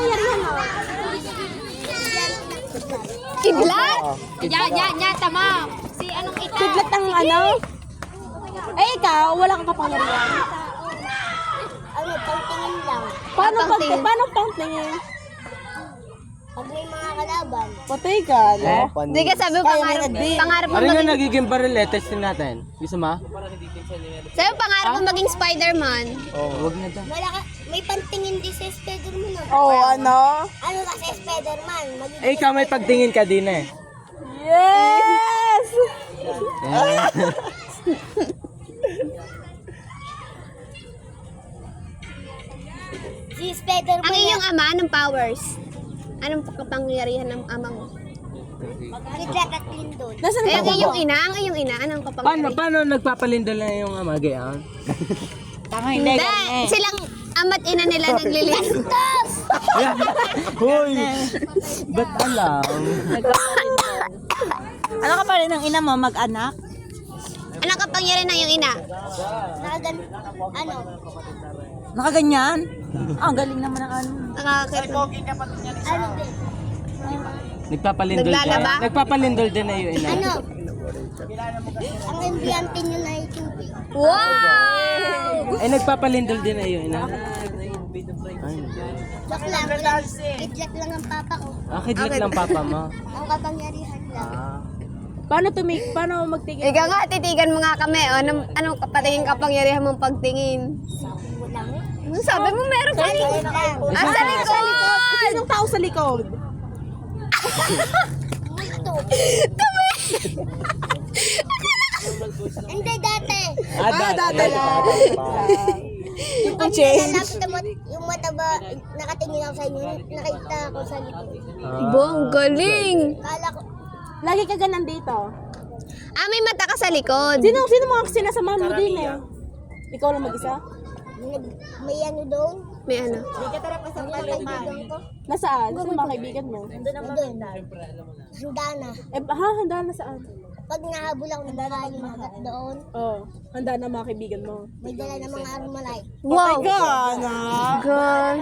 kapangyarihan mo? Kidlat? Yan, tama. Si anong ita? Kidlat ang ano? Eh, ikaw, wala kang kapangyarihan. Ano, pangtingin lang. Paano pangtingin? Pag may mga kalaban. Patay ka, no? Hindi ka sabi mo pangarap mo Ano nga maging... nagiging baril eh? Testin natin. Gusto mo? Sabi mo pangarap mo maging Spider-Man. Huwag na daw. Wala ka, may pantingin din sa Spider-Man. Oo, ano? Ano kasi Spider-Man? Magiging Eh, ikaw may pagtingin ka din eh. Yes! si Spider-Man. Ang iyong ama, anong powers? Anong kapangyarihan ng ama mo? Kidlat at lindol. Nasaan Eh, ba? ang iyong ina, anong kapangyarihan? Paano nagpapalindol na yung ama? Gayaan? Hindi, silang ama't ina nila naglilinis. Hoy! Ba't alam? Ano ka pa rin ng ina mo, mag-anak? Anong kapangyarihan ng iyong ina? Nakagan, ano? Nakaganyan? Ang galing naman ng ano. Nakakita. Ano din? Nagpapalindol Naglalaba? din. Nagpapalindol din na yung ina. Ano? Ang embleyante nyo na itinti. Wow! Eh, nagpapalindol din na yung ina. Ay, Joke lang. Kidlat lang ang papa ko. kidlat ng papa mo. Ang kapangyarihan lang. Paano magtigil? Ikaw nga, titigan mo nga kami. O, anong kapatingin kapangyarihan mong pagtingin? Walang. Sabi mo meron ka. Ah, sa likod! Sinong tao sa likod? Multo. Hindi dati. Dati lang. Pag nilalapit mo, yung mata ba, nakatingin ako sa inyo, nakita ako sa likod. Bong, galing! Kala ko, Lagi ka ganan dito. Ah, may mata ka sa likod. Sino mga sinasamahan mo din eh? Ikaw lang mag-isa? may ano doon. May ano? Ang kaibigan ko. Nasaan? Sino mga kaibigan mo? Doon. Handa na. Eh, handa na saan? Pag nahabol ako ng kaling hagat doon, Oh, handa na mga kaibigan mo. may dala ng mga armalay. Wow! Gana! God.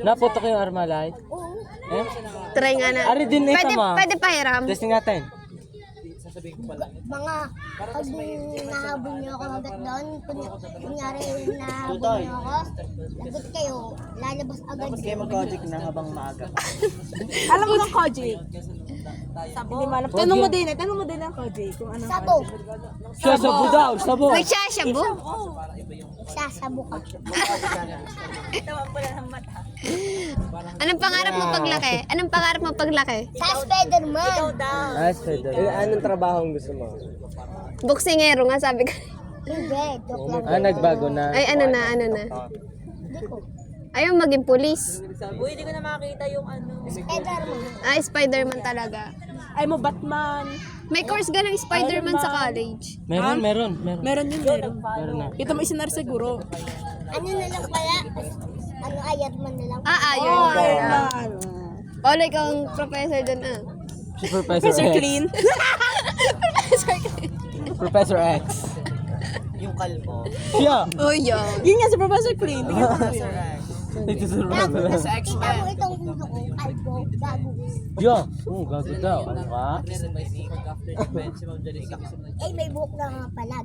Naputok yung armalay. Oo. Eh? Try nga na. Ari din ito mo. Pwede pahiram. Testing natin. Mga, pag nahabol niyo ako hagat doon, kunyari nahabol niyo ako, lagot kayo, lalabas agad. na habang maaga. Alam mo ng Kojik? Hindi mo alam. Tanong mo din ang Kojik kung ano. Sabo. Sabo daw, sabo. May shashabu. Sasabo ka. Anong pangarap mo paglaki? Anong pangarap mo paglaki? Sa Spider-Man. Anong trabaho ang gusto mo? Boksingero nga sabi ko. Hindi, joke lang. Nagbago na. Ay, ano na. Hindi ko. Ayaw maging pulis. Spider-Man. Ay, Spider-Man talaga. Ay mo, Batman. May course ka ng Spider-Man sa college. Meron. Meron yun, meron. Meron na. Ito mo isinar siguro. Ano na lang kaya? Ano, Iron Man na lang? Ah, Iron Man. Man. Wala kang professor dun ah. Si Professor Professor X. Clean. Professor X. Siya. Oh, yun. Yun nga si Professor Clean. Professor Ito si Professor X. Kita mo itong ulo ko, kalbo, gago. Yo. Gago daw. Ano ka? Eh, may buhok na nga pala,